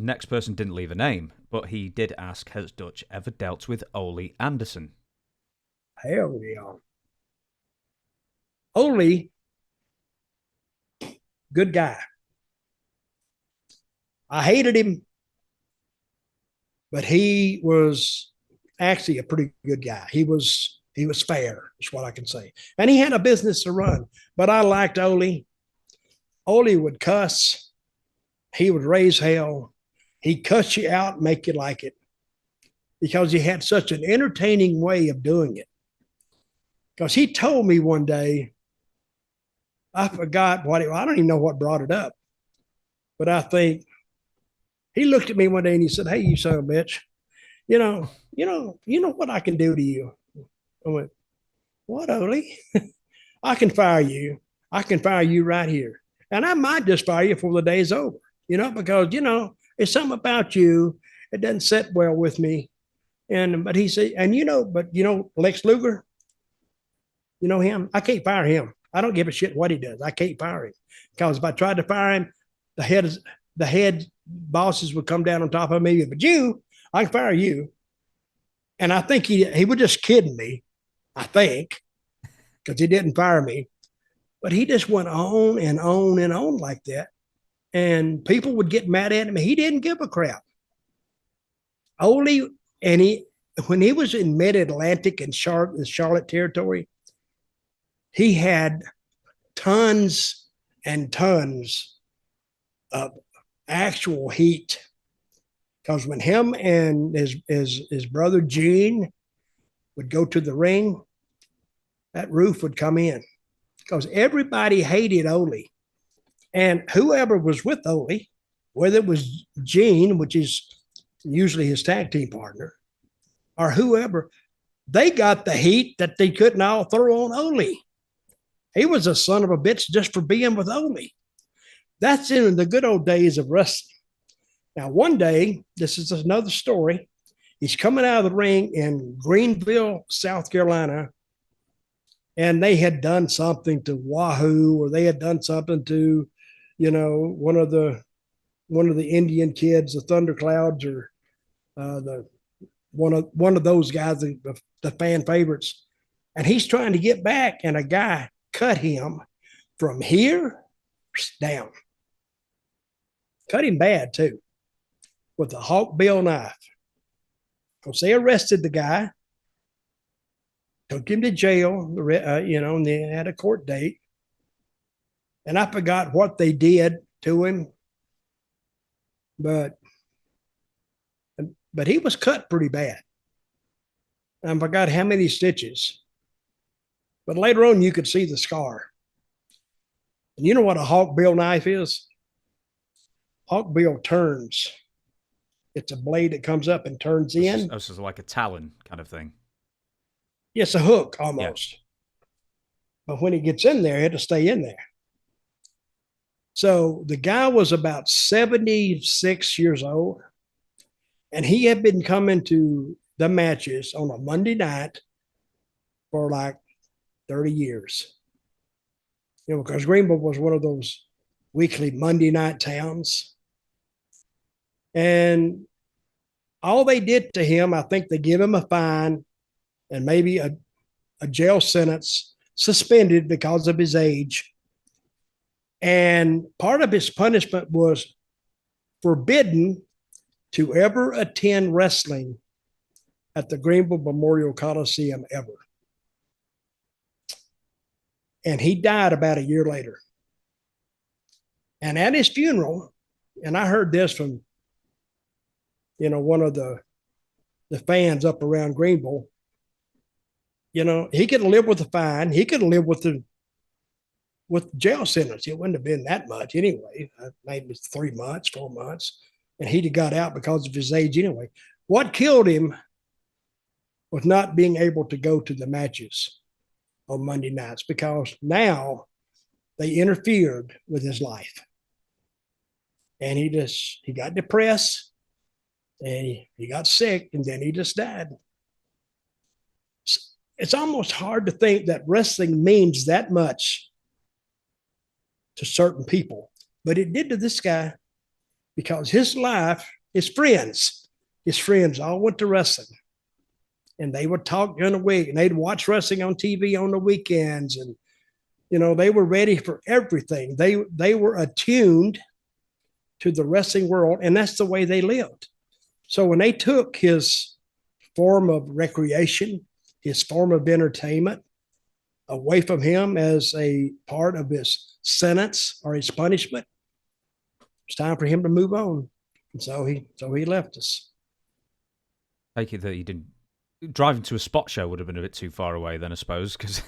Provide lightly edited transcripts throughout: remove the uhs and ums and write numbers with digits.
next person didn't leave a name, but he did ask, has Dutch ever dealt with Ole Anderson? Hell yeah. Ole, good guy. I hated him, but he was actually a pretty good guy. He was fair, is what I can say. And he had a business to run. But I liked Ole. Ole would cuss. He would raise hell. He'd cuss you out and make you like it because he had such an entertaining way of doing it. Because he told me one day, I forgot I don't even know what brought it up, but I think he looked at me one day and he said, "Hey, you son of a bitch, you know what I can do to you." I went, "What, Ole?" "I can fire you. I can fire you right here. And I might just fire you before the day's over, because, it's something about you. It doesn't sit well with me." But he said, Lex Luger, you know him? I can't fire him. I don't give a shit what he does. I can't fire him because if I tried to fire him, the head bosses would come down on top of me. But I can fire you. And I think he was just kidding me, I think, because he didn't fire me. But he just went on and on and on like that. And people would get mad at him. He didn't give a crap. Only, when he was in mid-Atlantic and Charlotte territory, he had tons and tons of actual heat. Because when him and his brother Gene would go to the ring, that roof would come in. Because everybody hated Ole. And whoever was with Ole, whether it was Gene, which is usually his tag team partner, or whoever, they got the heat that they couldn't all throw on Ole. He was a son of a bitch just for being with Ole. That's in the good old days of wrestling. Now, one day, this is another story. He's coming out of the ring in Greenville, South Carolina, and they had done something to Wahoo, or they had done something to, one of the Indian kids, the Thunderclouds, or the one of those guys, the fan favorites. And he's trying to get back, and a guy cut him from here down. Cut him bad too, with a hawkbill knife. Because they arrested the guy, took him to jail, and they had a court date. And I forgot what they did to him, but he was cut pretty bad. I forgot how many stitches. But later on, you could see the scar. And you know what a hawkbill knife is? Hawkbill turns. It's a blade that comes up and turns in. This is like a talon kind of thing. It's a hook almost. Yeah. But when it gets in there, it had to stay in there. So the guy was about 76 years old, and he had been coming to the matches on a Monday night for like 30 years. Because Greenville was one of those weekly Monday night towns. And all they did to him, I think they give him a fine and maybe a jail sentence, suspended because of his age. And part of his punishment was forbidden to ever attend wrestling at the Greenville Memorial Coliseum ever. And he died about a year later. And at his funeral, and I heard this from, one of the fans up around Greenville, he could live with the fine. He could live with jail sentence. It wouldn't have been that much anyway. Maybe 3 months, 4 months. And he'd have got out because of his age anyway. What killed him was not being able to go to the matches on Monday nights, because now they interfered with his life. And he got depressed, and he got sick, and then he just died. It's almost hard to think that wrestling means that much to certain people, but it did to this guy. because his life, his friends all went to wrestling, and they would talk during the week, and they'd watch wrestling on TV on the weekends, and they were ready for everything. They were attuned to the wrestling world, and that's the way they lived. So when they took his form of recreation, his form of entertainment away from him as a part of his sentence or his punishment, it's time for him to move on. And so he left us. Take it that he didn't. Driving to a spot show would have been a bit too far away then, I suppose, because.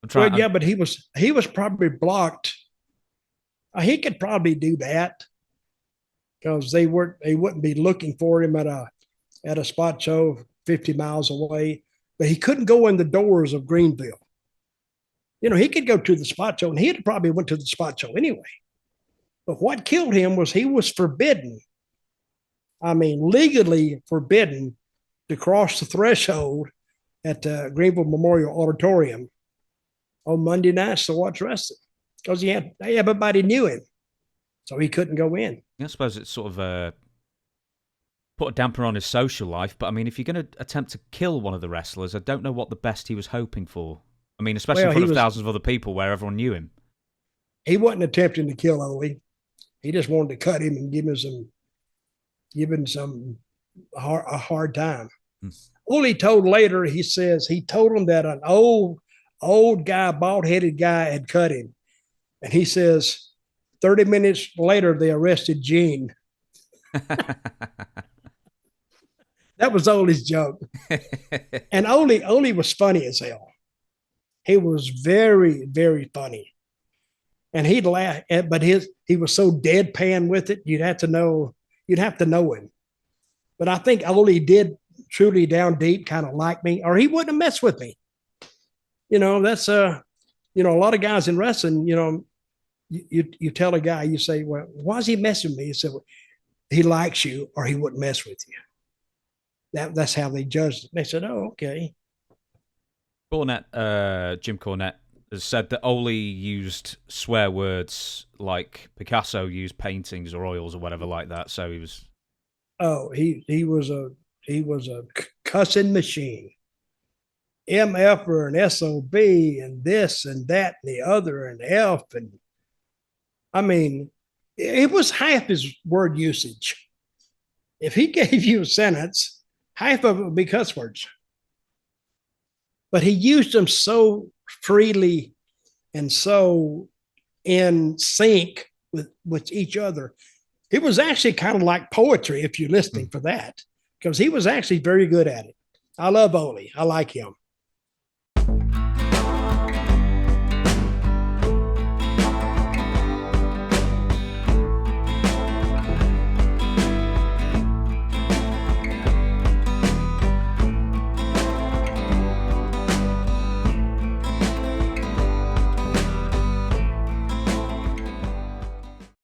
But he was probably blocked. He could probably do that because they wouldn't be looking for him at a spot show 50 miles away. But he couldn't go in the doors of Greenville. He could go to the spot show, and he'd probably went to the spot show anyway. But what killed him was he was forbidden. I mean, legally forbidden to cross the threshold at Greenville Memorial Auditorium on Monday nights to watch wrestling because everybody knew him, so he couldn't go in. I suppose it's sort of put a damper on his social life, but I mean, if you're going to attempt to kill one of the wrestlers, I don't know what the best he was hoping for. I mean, especially in front of thousands of other people where everyone knew him. He wasn't attempting to kill Ole. He just wanted to cut him and give him a hard time. Ole told later, he says he told him that an old guy, bald-headed guy had cut him. And he says 30 minutes later, they arrested Gene. That was Ole's joke. And Ole was funny as hell. He was very, very funny. And he'd laugh, but he was so deadpan with it, you'd have to know him. But I think Ole did truly down deep kind of like me, or he wouldn't have messed with me. That's a lot of guys in wrestling, you tell a guy, you say, well, why is he messing with me? He said, well, he likes you or he wouldn't mess with you. That's how they judged it. They said, oh, okay. Jim Cornette has said that Ole used swear words like Picasso used paintings or oils or whatever like that. So he was. Oh, he was a cussing machine. MF and SOB and this and that and the other and F. And I mean, it was half his word usage. If he gave you a sentence, half of it would be cuss words. But he used them so freely and so in sync with each other. It was actually kind of like poetry if you're listening for that, because he was actually very good at it. I love Ole. I like him.